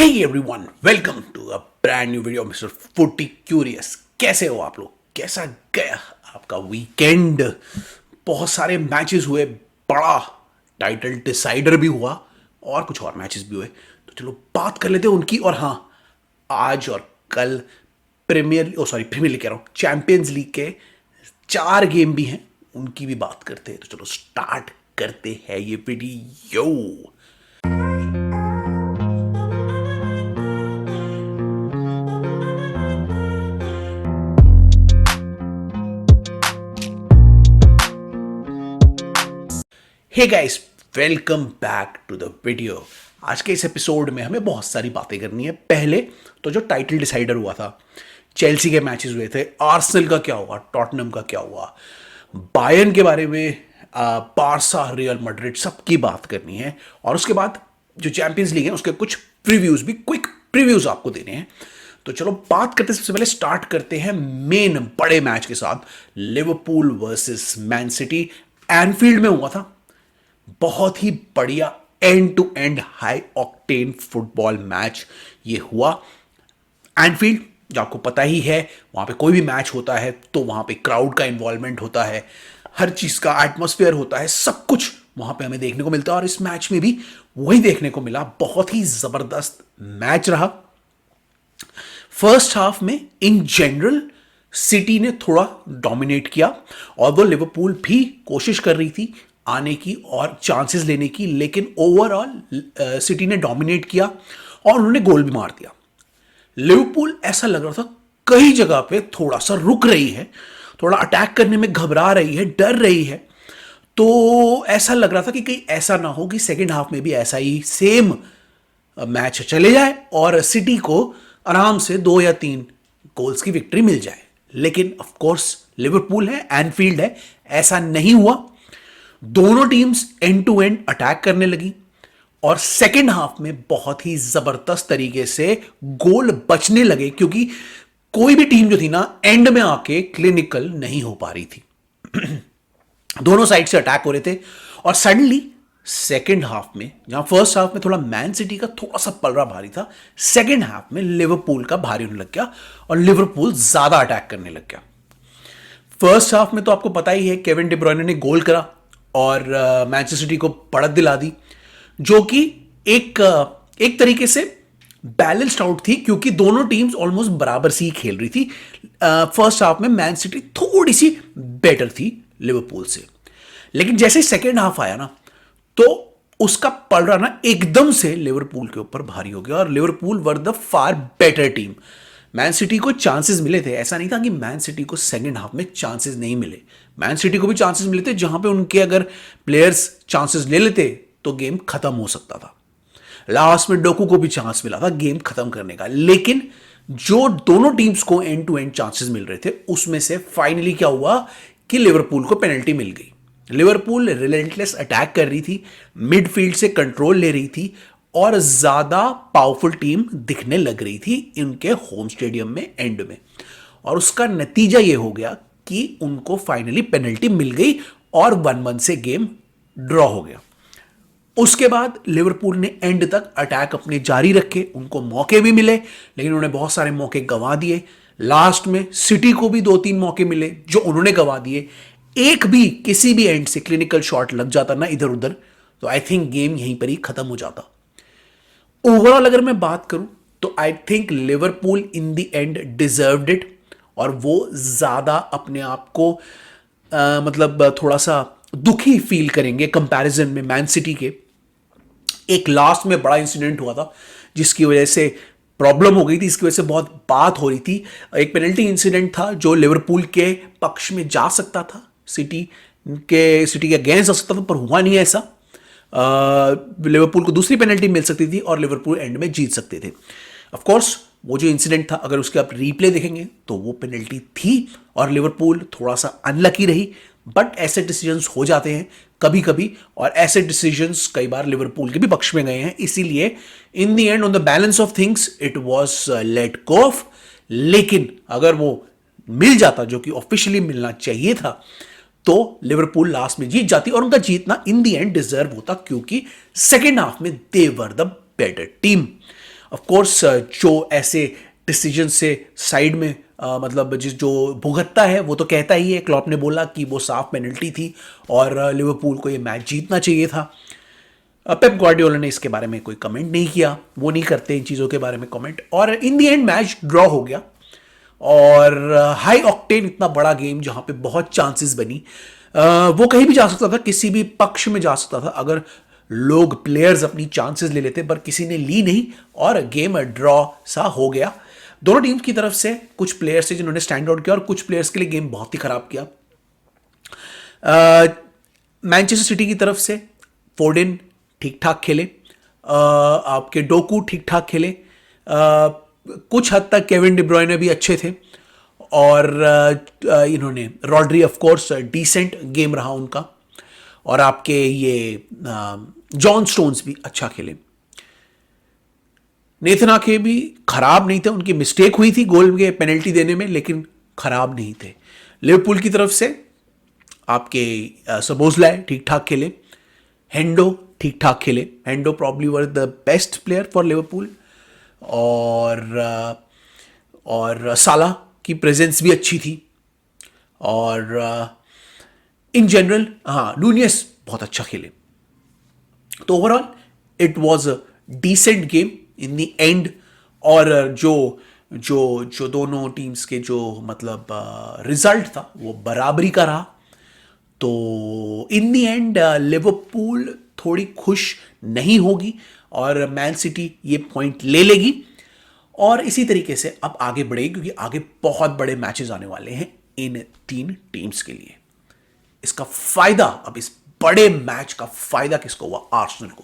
Hey everyone, welcome to a brand new video, Mr. Footy Curious। कैसे हो आप लोग? कैसा गया आपका वीकेंड? बहुत सारे मैचेस हुए, बड़ा टाइटल डिसाइडर भी हुआ और कुछ और मैचेस भी हुए। तो चलो बात कर लेते हैं उनकी। और हाँ, आज और कल प्रीमियर लीग कह रहा हूँ, चैंपियंस लीग के 4 गेम भी हैं, उनकी भी बात करते हैं। तो चलो स्टार्ट करते हैं ये video. Hey guys, welcome back to the video. आज के इस एपिसोड में हमें बहुत सारी बातें करनी है। पहले तो जो टाइटल डिसाइडर हुआ था, चेल्सी के मैचेस हुए थे, आर्सेनल का क्या हुआ, टॉटनहम का क्या हुआ, बायर्न के बारे में, बारसा, रियल मैड्रिड, सबकी बात करनी है। और उसके बाद जो चैंपियंस लीग है उसके कुछ प्रीव्यूज भी, क्विक प्रीव्यूज आपको देने हैं। तो चलो बात करते, सबसे पहले स्टार्ट करते हैं मेन बड़े मैच के साथ, Liverpool versus Man City. Anfield में हुआ था, बहुत ही बढ़िया end to end high octane football match ये हुआ। एनफील्ड, जो आपको पता ही है, वहां पे कोई भी मैच होता है तो वहां पे क्राउड का इन्वॉल्वमेंट होता है, हर चीज का एटमॉस्फेयर होता है, सब कुछ वहां पे हमें देखने को मिलता है। और इस मैच में भी वही देखने को मिला। बहुत ही जबरदस्त मैच रहा। फर्स्ट हाफ में इन जनरल सिटी ने थोड़ा डोमिनेट किया और वो लिवरपूल भी कोशिश कर रही थी आने की और चांसेस लेने की, लेकिन ओवरऑल सिटी ने डोमिनेट किया और उन्होंने गोल भी मार दिया। लिवरपूल ऐसा लग रहा था कई जगह पे थोड़ा सा रुक रही है, थोड़ा अटैक करने में घबरा रही है, डर रही है। तो ऐसा लग रहा था कि कहीं ऐसा ना हो कि सेकेंड हाफ में भी ऐसा ही सेम मैच चले जाए और सिटी को आराम से 2 या 3 गोल्स की विक्ट्री मिल जाए। लेकिन ऑफ कोर्स लिवरपूल है, एनफील्ड है, ऐसा नहीं हुआ। दोनों teams end to end attack करने लगी और सेकेंड हाफ में बहुत ही जबरदस्त तरीके से गोल बचने लगे, क्योंकि कोई भी टीम जो थी ना, एंड में आके क्लिनिकल नहीं हो पा रही थी। दोनों साइड से अटैक हो रहे थे और सडनली सेकेंड हाफ में, जहां फर्स्ट हाफ में थोड़ा मैन सिटी का थोड़ा सा पलड़ा भारी था, सेकेंड हाफ में लिवरपूल का भारी होने लग गया और लिवरपूल ज्यादा अटैक करने लग गया। फर्स्ट हाफ में तो आपको पता ही है, केविन डी ब्रुयने ने गोल करा और मैनचेस्टर सिटी को बढ़त दिला दी, जो कि एक तरीके से बैलेंस्ड आउट थी, क्योंकि दोनों टीम्स ऑलमोस्ट बराबर सी खेल रही थी। फर्स्ट हाफ में मैन सिटी थोड़ी सी बेटर थी लिवरपूल से, लेकिन जैसे सेकेंड हाफ आया ना, तो उसका पलड़ा ना एकदम से लिवरपूल के ऊपर भारी हो गया और Liverpool were the far better team. Man city को चांसेस मिले थे, ऐसा नहीं था कि मैन सिटी को सेकंड हाफ में चांसेस नहीं मिले। मैन सिटी को भी चांसेस मिले थे, जहां पे उनके अगर प्लेयर्स चांसेस ले लेते तो गेम खत्म हो सकता था। लास्ट में डोकू को भी चांस मिला था गेम खत्म करने का, लेकिन जो दोनों टीम्स को एंड टू एंड चांसेस मिल रहे थे, उसमें से फाइनली क्या हुआ कि लिवरपूल को पेनल्टी मिल गई। लिवरपूल रिलेंटलेस अटैक कर रही थी, मिडफील्ड से कंट्रोल ले रही थी और ज्यादा पावरफुल टीम दिखने लग रही थी इनके होम स्टेडियम में एंड में। और उसका नतीजा यह हो गया कि उनको फाइनली पेनल्टी मिल गई और 1-1 से गेम ड्रॉ हो गया। उसके बाद लिवरपूल ने एंड तक अटैक अपने जारी रखे, उनको मौके भी मिले, लेकिन उन्होंने बहुत सारे मौके गंवा दिए। लास्ट में सिटी को भी 2-3 मौके मिले जो उन्होंने गंवा दिए। एक भी किसी भी एंड से क्लिनिकल शॉट लग जाता ना इधर उधर, तो आई थिंक गेम यहीं पर ही खत्म हो जाता। ओवरऑल अगर मैं बात करूं तो I think Liverpool in the and deserved it, और वो ज्यादा अपने आप को मतलब थोड़ा सा दुखी फील करेंगे कंपैरिजन में मैन सिटी के। एक लास्ट में बड़ा इंसिडेंट हुआ था जिसकी वजह से प्रॉब्लम हो गई थी, इसकी वजह से बहुत बात हो रही थी। एक पेनल्टी इंसिडेंट था जो लिवरपूल के पक्ष में जा सकता था, सिटी के अगेंस्ट जा सकता था, पर हुआ नहीं ऐसा। लिवरपूल को दूसरी पेनल्टी मिल सकती थी और लिवरपूल एंड में जीत सकते थे। ऑफ कोर्स वो जो इंसिडेंट था, अगर उसके आप रीप्ले देखेंगे तो वो पेनल्टी थी और लिवरपूल थोड़ा सा अनलकी रही। बट ऐसे डिसीजंस हो जाते हैं कभी कभी, और ऐसे डिसीजंस कई बार लिवरपूल के भी पक्ष में गए हैं। इसीलिए इन the and, on the balance of things, it was let go of. लेकिन अगर वो मिल जाता, जो कि ऑफिशियली मिलना चाहिए था, तो लिवरपूल लास्ट में जीत जाती और उनका जीतना इन दी एंड डिजर्व होता, क्योंकि सेकेंड हाफ में they were the better team. Of course जो ऐसे डिसीजन से साइड में मतलब जिस जो भुगतता है वो तो कहता ही है। क्लॉप ने बोला कि वो साफ पेनल्टी थी और लिवरपूल को ये मैच जीतना चाहिए था। पेप ग्वार्डियोला ने इसके बारे में कोई कमेंट नहीं किया, वो नहीं करते इन चीज़ों के बारे में कमेंट, और in the and match draw हो गया। और हाई ऑक्टेन इतना बड़ा गेम जहां पे बहुत चांसेस बनी, वो कहीं भी जा सकता था, किसी भी पक्ष में जा सकता था अगर लोग प्लेयर्स अपनी चांसेस ले लेते, पर किसी ने ली नहीं और गेम ड्रॉ सा हो गया। दोनों टीम की तरफ से कुछ प्लेयर्स थे जिन्होंने स्टैंड आउट किया और कुछ प्लेयर्स के लिए गेम बहुत ही खराब किया। मैनचेस्टर सिटी की तरफ से फोर्डेन ठीक ठाक खेले, आपके डोकू ठीक ठाक खेले, कुछ हद तक केविन डी ब्रुयने भी अच्छे थे, और इन्होंने Rodri of course decent game रहा उनका, और आपके ये जॉन स्टोन्स भी अच्छा खेले। नेथन आके भी खराब नहीं थे, उनकी मिस्टेक हुई थी गोल के पेनल्टी देने में, लेकिन खराब नहीं थे। लिवरपूल की तरफ से आपके सबोजलाई ठीक ठाक खेले, हेंडो ठीक ठाक खेले, Hendo probably were the best player for Liverpool, और साला की प्रेजेंस भी अच्छी थी, और इन जनरल हाँ नूनियस बहुत अच्छा खेले। तो overall it was a decent game in the end, और जो जो जो दोनों टीम्स के जो मतलब रिजल्ट था वो बराबरी का रहा। तो इन द एंड लिवरपूल थोड़ी खुश नहीं होगी और मैन सिटी ये पॉइंट ले लेगी, और इसी तरीके से अब आगे बढ़ेगी, क्योंकि आगे बहुत बड़े मैचेस आने वाले हैं इन तीन टीम्स के लिए। इसका फायदा, अब इस बड़े मैच का फायदा किसको हुआ? आर्सेनल को,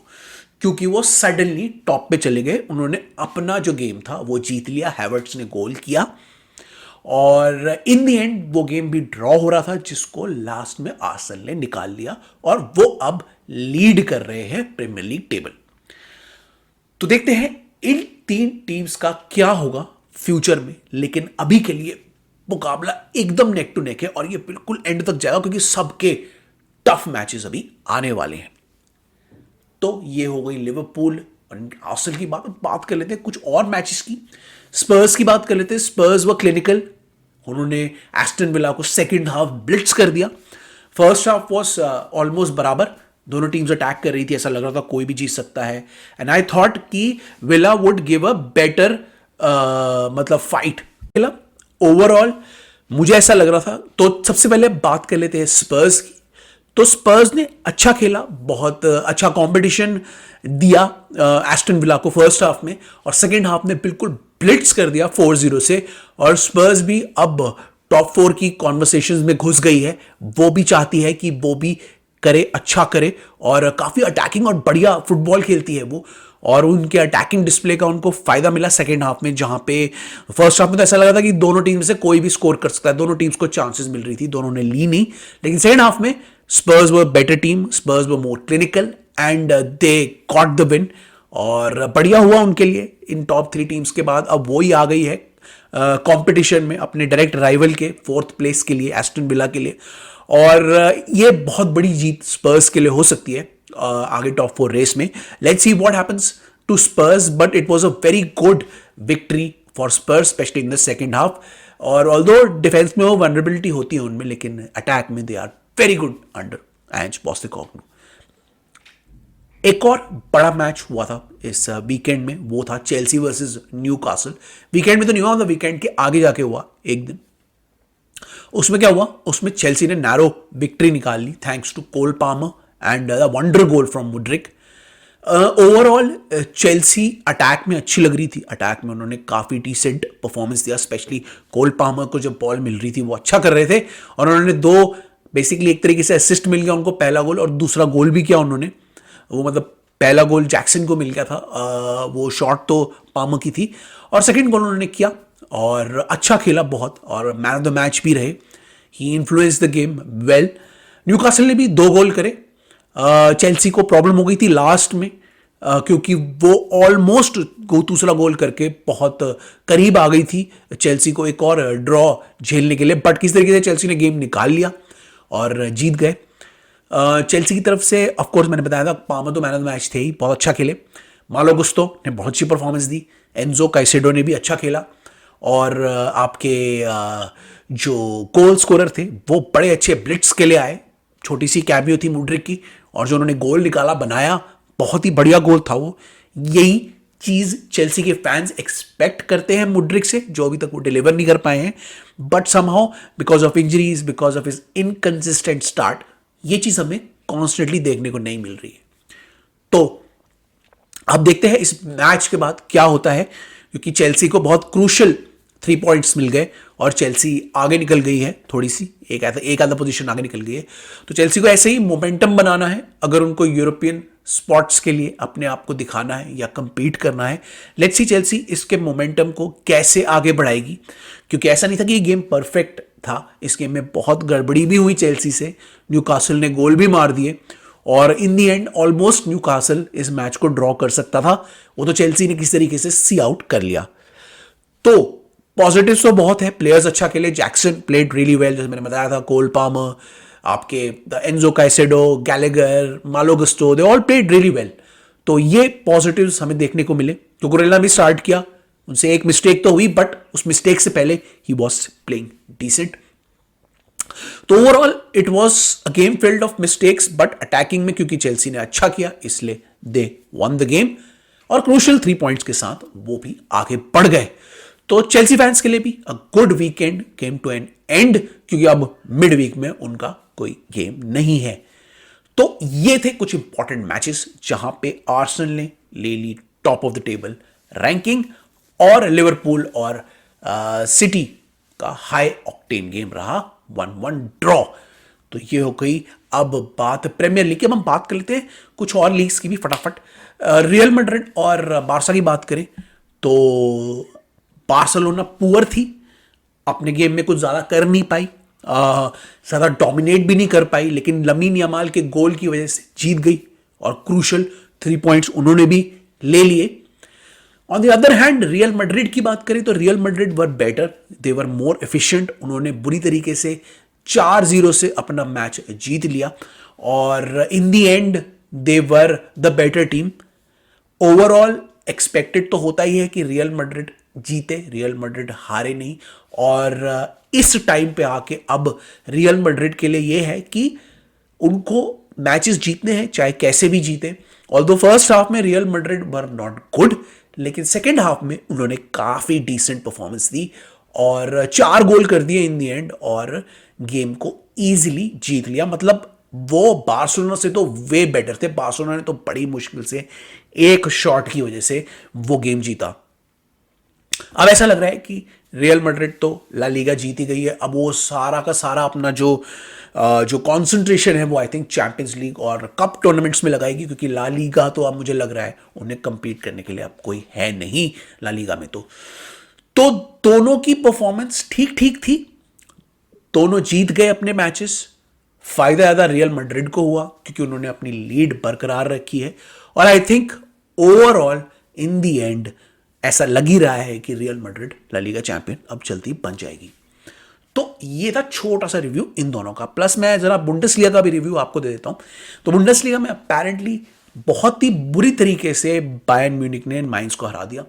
क्योंकि वो सडनली टॉप पे चले गए। उन्होंने अपना जो गेम था वो जीत लिया, हैवर्ट्स ने गोल किया, और इन द एंड वो गेम भी ड्रॉ हो रहा था जिसको लास्ट में आर्सेनल ने निकाल लिया, और वो अब लीड कर रहे हैं प्रीमियर लीग टेबल। तो देखते हैं इन तीन टीम्स का क्या होगा फ्यूचर में, लेकिन अभी के लिए मुकाबला एकदम नेक टू नेक है, और ये बिल्कुल एंड तक जाएगा, क्योंकि सबके टफ मैचेस अभी आने वाले हैं। तो ये हो गई लिवरपूल और आर्सेनल की बात कर लेते हैं कुछ और मैचेस की। स्पर्स की बात कर लेते हैं। स्पर्स व क्लिनिकल, उन्होंने एस्टन विला को सेकंड हाफ ब्लिट्स कर दिया। फर्स्ट हाफ वॉज ऑलमोस्ट बराबर, दोनों टीम्स अटैक कर रही थी, ऐसा लग रहा था कोई भी जीत सकता है, एंड आई थॉट कि villa would give a better मतलब फाइट। ओवरऑल मुझे ऐसा लग रहा था। तो सबसे पहले बात कर लेते हैं स्पर्स की। तो स्पर्स ने अच्छा खेला, बहुत अच्छा कंपटीशन दिया एस्टन विला को फर्स्ट हाफ में, और सेकंड हाफ में बिल्कुल ब्लिट्स कर दिया 4-0 से, और स्पर्स भी अब टॉप 4 की कॉन्वर्सेशंस में घुस गई है। वो भी चाहती है कि वो भी करे, अच्छा करे, और काफी अटैकिंग और बढ़िया फुटबॉल खेलती है वो, और उनके अटैकिंग डिस्प्ले का उनको फायदा मिला सेकंड हाफ में, जहां पे फर्स्ट हाफ में तो ऐसा लगा था कि दोनों टीम से कोई भी स्कोर कर सकता है, दोनों टीम्स को चांसेस मिल रही थी, दोनों ने ली नहीं, लेकिन सेकंड हाफ में Spurs were better team, Spurs were more clinical, and they got the win, और बढ़िया हुआ उनके लिए। इन टॉप 3 टीम्स के बाद अब वो ही आ गई है कंपटीशन में अपने डायरेक्ट राइवल के 4th प्लेस के लिए, एस्टन विला के लिए, और ये बहुत बड़ी जीत स्पर्स के लिए हो सकती है आगे टॉप 4 रेस में। Let's see what happens to Spurs, but it was a very good victory for Spurs, specially in the second half. और ऑल्दो डिफेंस में वो वनरेबिलिटी होती है उनमें, लेकिन अटैक में they are very good under Ange Postecoglou. एक और बड़ा मैच हुआ था इस वीकेंड में, वो था चेल्सी वर्सेस न्यूकासल। वीकेंड में तो नहीं हुआ, तो वीकेंड के आगे जाके हुआ एक दिन। उसमें क्या हुआ? उसमें चेल्सी ने नैरो विक्ट्री निकाल ली thanks to Cole Palmer and the wonder goal from Mudryk. Overall Chelsea attack में अच्छी लग रही थी, अटैक में उन्होंने काफी डिसेंट परफॉर्मेंस दिया, स्पेशली कोल पामर को जब बॉल मिल रही थी वो अच्छा कर रहे थे, और उन्होंने दो बेसिकली एक तरीके से असिस्ट मिल गया उनको, पहला गोल और दूसरा गोल भी किया उन्होंने। वो मतलब पहला गोल जैक्सन को मिल गया था, वो शॉट तो पामर की थी, और सेकंड गोल उन्होंने किया और अच्छा खेला बहुत, और मैन ऑफ द मैच भी रहे। He influence the game well. Newcastle ने भी 2 गोल करे। चेल्सी को प्रॉब्लम हो गई थी लास्ट में, क्योंकि वो ऑलमोस्ट दूसरा गोल करके बहुत करीब आ गई थी चेल्सी को एक और ड्रॉ झेलने के लिए, बट किस तरीके से चेल्सी ने गेम निकाल लिया और जीत गए। चेल्सी की तरफ से ऑफ कोर्स मैंने बताया था पामर तो मैन ऑफ द मैच थे ही, बहुत अच्छा खेले। मालो गुस्तो ने बहुत अच्छी परफॉर्मेंस दी, एंजो काइसेडो ने भी अच्छा खेला और आपके जो गोल स्कोरर थे वो बड़े अच्छे ब्लिट्स के लिए आए। छोटी सी कैमियो थी मुड्रिक की और जो उन्होंने गोल निकाला बनाया, बहुत ही बढ़िया गोल था वो। यही चीज चेल्सी के फैंस एक्सपेक्ट करते हैं मुड्रिक से, जो अभी तक वो डिलीवर नहीं कर पाए हैं। But somehow because of injuries, because of his inconsistent start, ये चीज हमें कॉन्स्टेंटली देखने को नहीं मिल रही है। तो अब देखते हैं इस मैच के बाद क्या होता है, क्योंकि चेल्सी को बहुत क्रूशल 3 पॉइंट्स मिल गए और चेल्सी आगे निकल गई है, थोड़ी सी एक आधा पोजीशन आगे निकल गई है। तो चेल्सी को ऐसे ही मोमेंटम बनाना है अगर उनको यूरोपियन स्पॉट्स के लिए अपने आप को दिखाना है या कंपीट करना है। लेट्स सी चेल्सी इसके मोमेंटम को कैसे आगे बढ़ाएगी, क्योंकि ऐसा नहीं था कि ये गेम परफेक्ट था, इस गेम में बहुत गड़बड़ी भी हुई चेल्सी से। न्यूकासल ने गोल भी मार दिए और in the and almost Newcastle इस मैच को ड्रॉ कर सकता था, वो तो चेल्सी ने किस तरीके से सी आउट कर लिया। तो पॉजिटिव्स तो बहुत है, प्लेयर्स अच्छा खेले, जैक्सन प्लेड रियली वेल, जैसे मैंने बताया था, कोल पामर, आपके एंजो काइसेडो, गैलेगर, मालो gusto, they all played really well. तो ये पॉजिटिव्स हमें देखने को मिले। कुकुरेला भी स्टार्ट किया, उनसे एक मिस्टेक तो हुई बट उस मिस्टेक से पहले ही वॉज प्लेइंग डिसेंट। तो overall it was a game field of mistakes, but attacking में क्योंकि चेल्सी ने अच्छा किया इसलिए दे वन द गेम और क्रूशियल 3 पॉइंट्स के साथ वो भी आगे बढ़ गए। तो चेल्सी फैंस के लिए भी a good weekend came to an end, क्योंकि अब मिड वीक में उनका कोई गेम नहीं है। तो ये थे कुछ इंपॉर्टेंट मैचेस जहां पे आर्सेनल ने ले ली top of the table ranking और लिवरपूल और सिटी का हाई ऑक्टेन गेम रहा 1-1 ड्रॉ। तो ये हो गई अब बात प्रीमियर लीग की। अब हम बात कर लेते हैं कुछ और लीग्स की भी फटाफट। रियल मैड्रिड और बार्सा की बात करें तो बार्सिलोना पुअर थी, अपने गेम में कुछ ज्यादा कर नहीं पाई, ज्यादा डोमिनेट भी नहीं कर पाई, लेकिन लमीन यमाल के गोल की वजह से जीत गई और क्रूशल 3 पॉइंट्स उन्होंने भी ले लिए। On the other hand real Madrid की बात करें तो real Madrid were better, they were more efficient, उन्होंने बुरी तरीके से 4-0 से अपना मैच जीत लिया और इन the and they were the better team. Overall expected तो होता ही है कि रियल मैड्रिड जीते, रियल मैड्रिड हारे नहीं। और इस टाइम पे आके अब रियल मैड्रिड के लिए यह है कि उनको मैचेस जीतने हैं चाहे कैसे भी जीते। ऑल्दो फर्स्ट हाफ में real Madrid were not good, लेकिन सेकेंड हाफ में उन्होंने काफी डिसेंट परफॉर्मेंस दी और 4 गोल कर दिए इन दी एंड और गेम को इजीली जीत लिया। मतलब वो बार्सिलोना से तो वे बेटर थे, बार्सिलोना ने तो बड़ी मुश्किल से एक शॉट की वजह से वो गेम जीता। अब ऐसा लग रहा है कि रियल मैड्रिड तो ला लीगा जीत ही गई है, अब वो सारा का सारा अपना जो कंसंट्रेशन है वो आई थिंक चैंपियंस लीग और कप टूर्नामेंट्स में लगाएगी, क्योंकि ला लीगा तो अब मुझे लग रहा है उन्हें कंपीट करने के लिए अब कोई है नहीं ला लीगा में। तो दोनों की परफॉर्मेंस ठीक ठीक थी, दोनों जीत गए अपने मैचेस। फायदा ज्यादा रियल मैड्रिड को हुआ क्योंकि उन्होंने अपनी लीड बरकरार रखी है और I think overall in the end ऐसा लग ही रहा है कि Real Madrid La Liga champion अब जल्दी बन जाएगी। तो ये था छोटा सा रिव्यू इन दोनों का। प्लस मैं जरा बुंडेसलीगा का भी रिव्यू आपको दे देता हूं। तो बुंडेसलीगा में अपेरेंटली बहुत ही बुरी तरीके से बायर्न म्यूनिख ने माइंस को हरा दिया,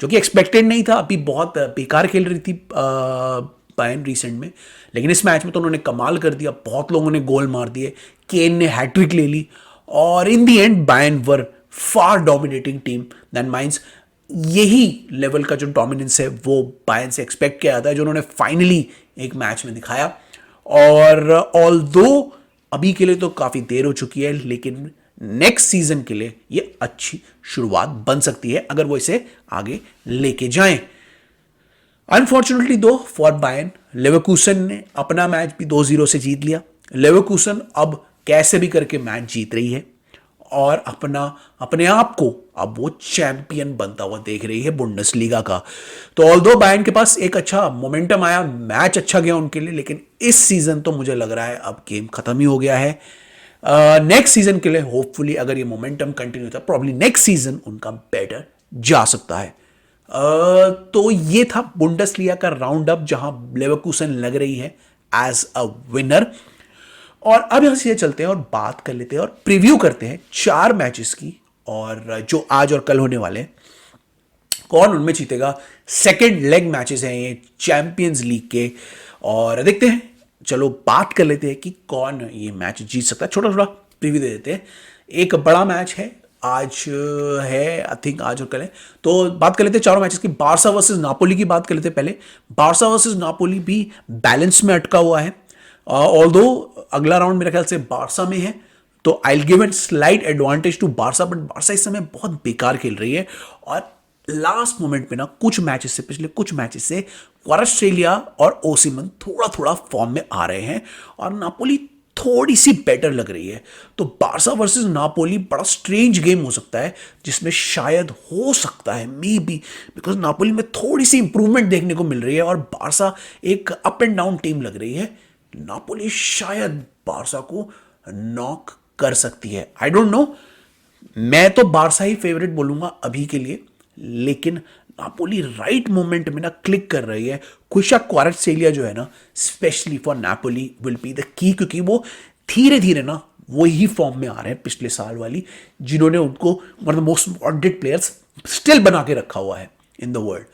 जो कि एक्सपेक्टेड नहीं था। अभी बहुत बेकार खेल रही थी बायर्न रिसेंट में, लेकिन इस मैच में तो उन्होंने कमाल कर दिया, बहुत लोगों ने गोल मार दिए, केन ने हैट्रिक ले ली और in the end Bayern were far dominating team than Mainz. यही लेवल का जो डोमिनेंस है वो बायर्न से एक्सपेक्ट किया जाता है, जो उन्होंने फाइनली एक मैच में दिखाया। और ऑल्दो अभी के लिए तो काफी देर हो चुकी है, लेकिन नेक्स्ट सीजन के लिए ये अच्छी शुरुआत बन सकती है अगर वो इसे आगे लेके जाएं। अनफॉर्चुनेटली दो फॉर बायर्न, लेवरकूसन ने अपना मैच भी 2-0 से जीत लिया। लेवरकूसन अब कैसे भी करके मैच जीत रही है और अपने आप को अब वो चैंपियन बनता हुआ देख रही है बुंडेसलीगा का। तो ऑल्दो बायर्न के पास एक अच्छा मोमेंटम आया, मैच अच्छा गया उनके लिए, लेकिन इस सीजन तो मुझे लग रहा है अब गेम खत्म ही हो गया है। नेक्स्ट सीजन के लिए होपफुली अगर ये मोमेंटम कंटिन्यू था, प्रॉब्ली नेक्स्ट सीजन उनका बेटर जा सकता है। तो ये था बुंडेसलीगा का राउंड अप, जहां लेवरकूसन लग रही है एज अ विनर। और अब यहां से चलते हैं और बात कर लेते हैं और प्रीव्यू करते हैं 4 मैचेस की, और जो आज और कल होने वाले हैं। कौन उनमें जीतेगा। सेकेंड लेग मैचेस हैं ये चैंपियंस लीग के, और देखते हैं, चलो बात कर लेते हैं कि कौन ये मैच जीत सकता है। छोटा छोटा प्रीव्यू दे देते हैं। एक बड़ा मैच है आज, है आई थिंक आज और कल है, तो बात कर लेते हैं चारों मैचेस की। बारसा वर्सेस नापोली की बात कर लेते हैं पहले। बारसा वर्सेस नापोली भी बैलेंस में अटका हुआ है, ऑल्दो अगला राउंड मेरे ख्याल से बारसा में है, तो I give it slight advantage to Barca, but Barca इस समय बहुत बेकार खेल रही है, और लास्ट मोमेंट पे ना कुछ मैचेस से, पिछले कुछ मैचेस से क्वारास्ट्रेलिया और ओसिमन थोड़ा थोड़ा फॉर्म में आ रहे हैं, और नापोली थोड़ी सी बेटर लग रही है। तो बारसा वर्सेस नापोली बड़ा स्ट्रेंज गेम हो सकता है, जिसमें शायद हो सकता है मे बी, बिकॉज नापोली में थोड़ी सी इंप्रूवमेंट देखने को मिल रही है और बारसा एक अप एंड डाउन टीम लग रही है। नापोली शायद बारसा को नॉक कर सकती है, आई डोंट नो। मैं तो बारसा ही फेवरेट बोलूंगा अभी के लिए, लेकिन नापोली राइट मोमेंट में ना क्लिक कर रही है। क्विशा क्वाराटसेलिया जो है ना, specially for Napoli will be the key, क्योंकि वो धीरे धीरे ना वही फॉर्म में आ रहे हैं पिछले साल वाली, जिन्होंने उनको one of the most wanted players still बना के रखा हुआ है इन द वर्ल्ड।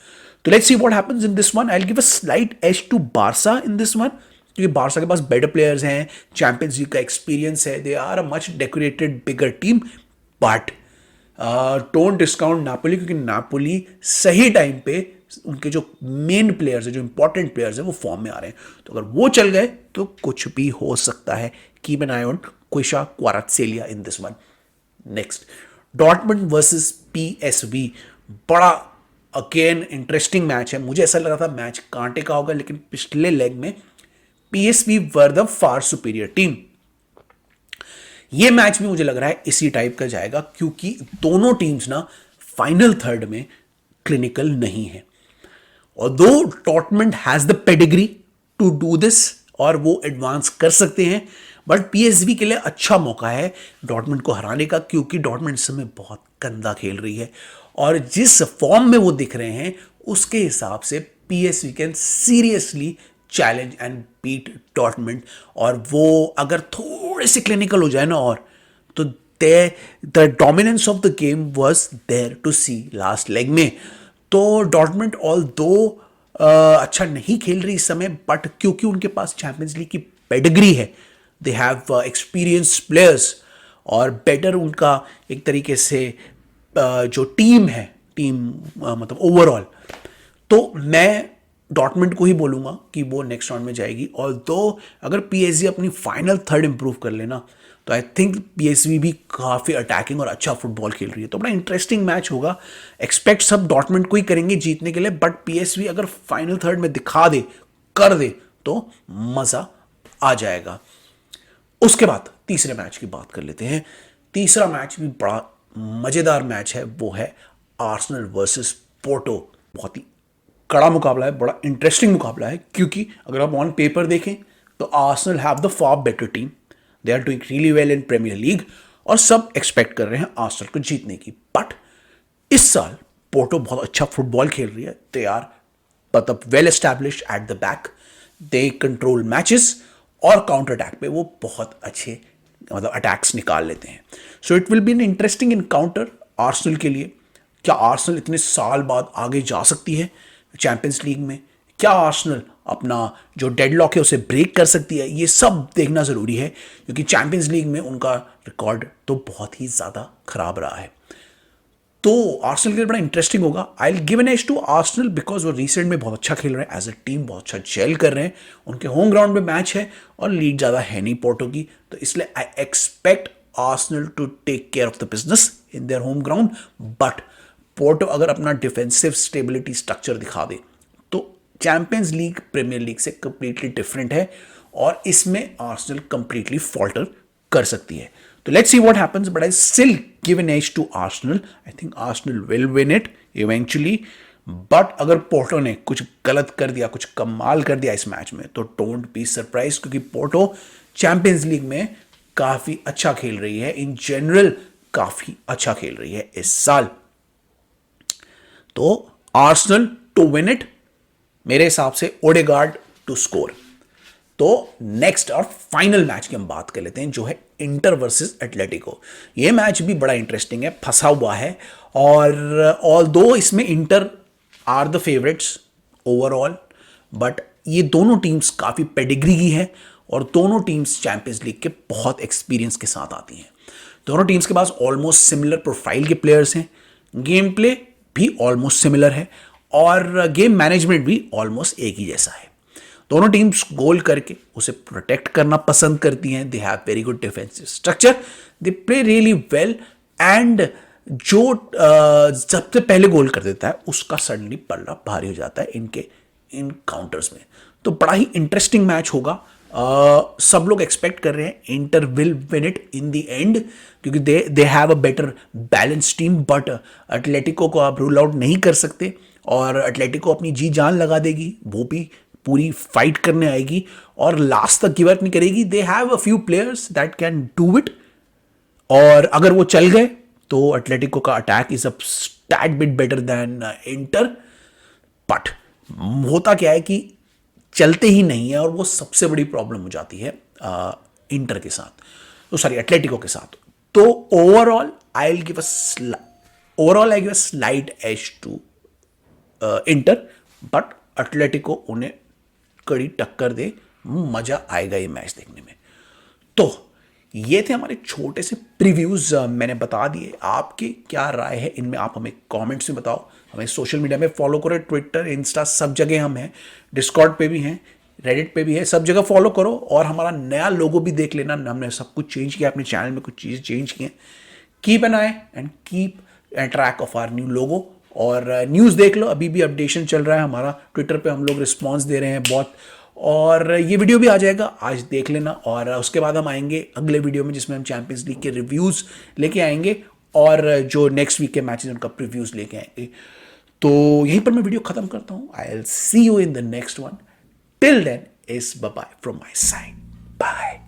तो let's see what happens in this one. I will give a slight edge to Barca in this one, क्योंकि बारसा के पास बेटर प्लेयर्स हैं, चैंपियंस लीग का एक्सपीरियंस है, they are a much decorated bigger team, but don't discount Napoli, क्योंकि Napoli सही time पे उनके जो मेन प्लेयर्स हैं, जो इंपॉर्टेंट प्लेयर्स हैं, वो फॉर्म में आ रहे हैं। तो अगर वो चल गए तो कुछ भी हो सकता है। Keep an eye on Khvicha Kvaratskhelia in this one. Next, Dortmund versus PSV, बड़ा अगेन इंटरेस्टिंग मैच है। मुझे ऐसा लगा था मैच कांटे का होगा, लेकिन पिछले लेग में PSV were the far superior team. ये मैच भी मुझे लग रहा है इसी टाइप का जाएगा, क्योंकि दोनों टीम्स ना फाइनल थर्ड में क्लिनिकल नहीं है, और दो Dortmund has the pedigree to do this और वो एडवांस कर सकते हैं, बट पीएसवी के लिए अच्छा मौका है डॉर्टमुंड को हराने का, क्योंकि डॉर्टमुंड इस समय बहुत गंदा खेल रही है, और जिस फॉर्म में वो दिख रहे हैं उसके हिसाब से PSV can seriously challenge and beat Dortmund. और वो अगर थोड़े से क्लिनिकल हो जाए ना, और तो the dominance of the game was there to see last leg में। तो डॉर्टमुंड ऑल दो अच्छा नहीं खेल रही इस समय, बट क्योंकि उनके पास चैंपियंस लीग की पेडिग्री है, दे हैव एक्सपीरियंस प्लेयर्स, और बेटर उनका एक तरीके से जो टीम है, टीम मतलब ओवरऑल, तो मैं डॉर्टमुंड को ही बोलूंगा कि वो नेक्स्ट राउंड में जाएगी। और दो अगर पीएसवी अपनी फाइनल थर्ड इंप्रूव कर लेना, तो आई थिंक पीएसवी भी काफ़ी अटैकिंग और अच्छा फुटबॉल खेल रही है, तो बड़ा इंटरेस्टिंग मैच होगा। एक्सपेक्ट सब डॉर्टमुंड को ही करेंगे जीतने के लिए, बट पीएसवी अगर फाइनल थर्ड में दिखा दे, कर दे, तो मज़ा आ जाएगा। उसके बाद तीसरे मैच की बात कर लेते हैं। तीसरा मैच भी बड़ा मज़ेदार मैच है, वो है आर्सेनल वर्सेस पोर्टो। बहुत ही कड़ा मुकाबला है, बड़ा इंटरेस्टिंग मुकाबला है, क्योंकि अगर आप ऑन पेपर देखें तो Arsenal have the far better team, they are doing really well in Premier League, और सब एक्सपेक्ट कर रहे हैं आर्सेनल को जीतने की। बट इस साल पोर्टो बहुत अच्छा फुटबॉल खेल रही है, दे आर मतलब well established at the back, they control matches, और काउंटर अटैक पे वो बहुत अच्छे मतलब अटैक्स निकाल लेते हैं। So it will be an interesting encounter Arsenal के लिए। क्या आर्सेनल इतने साल बाद आगे जा सकती है चैंपियंस लीग में? क्या आर्सेनल अपना जो डेडलॉक है उसे ब्रेक कर सकती है? ये सब देखना ज़रूरी है, क्योंकि चैंपियंस लीग में उनका रिकॉर्ड तो बहुत ही ज़्यादा खराब रहा है। तो आर्सेनल के लिए बड़ा इंटरेस्टिंग होगा। I will give an edge to Arsenal, because वो रिसेंट में बहुत अच्छा खेल रहे हैं, एज अ टीम बहुत अच्छा जेल कर रहे हैं, उनके होम ग्राउंड में मैच है और लीड ज़्यादा है नहीं पोर्टो की, तो इसलिए I expect Arsenal to take care of the business in their home ground. But Porto अगर अपना डिफेंसिव स्टेबिलिटी स्ट्रक्चर दिखा दे, तो चैंपियंस लीग प्रीमियर लीग से कंप्लीटली डिफरेंट है, और इसमें आर्सेनल कंप्लीटली फॉल्टर कर सकती है। तो let's see what happens, but I still give an edge to Arsenal. I think Arsenal will win it eventually, but अगर पोर्टो ने कुछ गलत कर दिया, कुछ कमाल कर दिया इस मैच में, तो डोंट बी सरप्राइज, क्योंकि पोर्टो चैंपियंस लीग में काफ़ी अच्छा खेल रही है, इन जनरल काफ़ी अच्छा खेल रही है इस साल। तो आर्सेनल टू विन इट, मेरे हिसाब से ओडेगार्ड टू स्कोर। तो नेक्स्ट और फाइनल मैच की हम बात कर लेते हैं, जो है इंटर वर्सेस एटलेटिको। ये मैच भी बड़ा इंटरेस्टिंग है, फंसा हुआ है, और ऑल दो इसमें Inter are the favourites overall, but ये दोनों टीम्स काफ़ी पेडिग्री की है और दोनों टीम्स चैंपियंस लीग के बहुत एक्सपीरियंस के साथ आती हैं। दोनों टीम्स के पास ऑलमोस्ट सिमिलर प्रोफाइल के प्लेयर्स हैं, गेम प्ले भी ऑलमोस्ट सिमिलर है और गेम मैनेजमेंट भी ऑलमोस्ट एक ही जैसा है। दोनों टीम्स गोल करके उसे प्रोटेक्ट करना पसंद करती हैं। They have very good defensive structure, they play really well, and जो सबसे पहले गोल कर देता है उसका सडनली पल्ला भारी हो जाता है इनके इन काउंटर्स में। तो बड़ा ही इंटरेस्टिंग मैच होगा। सब लोग एक्सपेक्ट कर रहे हैं Inter will win it in the end, क्योंकि they have a better balance team, but Atletico को आप रूल आउट नहीं कर सकते और एटलेटिको अपनी जी जान लगा देगी, वो भी पूरी फाइट करने आएगी और लास्ट तक गिव अप नहीं करेगी। They have a few players that can do it, और अगर वो चल गए तो एटलेटिको का attack is a tad bit better than Inter. But होता क्या है कि चलते ही नहीं है और वो सबसे बड़ी प्रॉब्लम हो जाती है इंटर के साथ, तो सॉरी एटलेटिको के साथ। तो overall I give a slight edge to Inter, but Atletico उन्हें कड़ी टक्कर दे, मजा आएगा ये मैच देखने में। तो ये थे हमारे छोटे से प्रीव्यूज, मैंने बता दिए। आपकी क्या राय है इनमें, आप हमें कमेंट्स में बताओ। हमें सोशल मीडिया में फॉलो करो, ट्विटर, इंस्टा, सब जगह हम हैं, डिस्कॉर्ड पे भी हैं, रेडिट पे भी है, सब जगह फॉलो करो। और हमारा नया लोगो भी देख लेना, हमने सब कुछ चेंज किया, अपने चैनल में कुछ चीज़ें चेंज की हैं। Keep an eye and keep track of our new logo. और न्यूज़ देख लो, अभी भी अपडेशन चल रहा है हमारा, ट्विटर पे हम लोग रिस्पॉन्स दे रहे हैं बहुत। और ये वीडियो भी आ जाएगा, आज देख लेना। और उसके बाद हम आएंगे अगले वीडियो में, जिसमें हम चैंपियंस लीग के रिव्यूज़ लेके आएंगे और जो नेक्स्ट वीक के मैचेस उनका प्रीव्यूज़ लेके आएंगे। तो यहीं पर मैं वीडियो खत्म करता हूँ। I will see you in the next one. Till then is bye from my side, bye.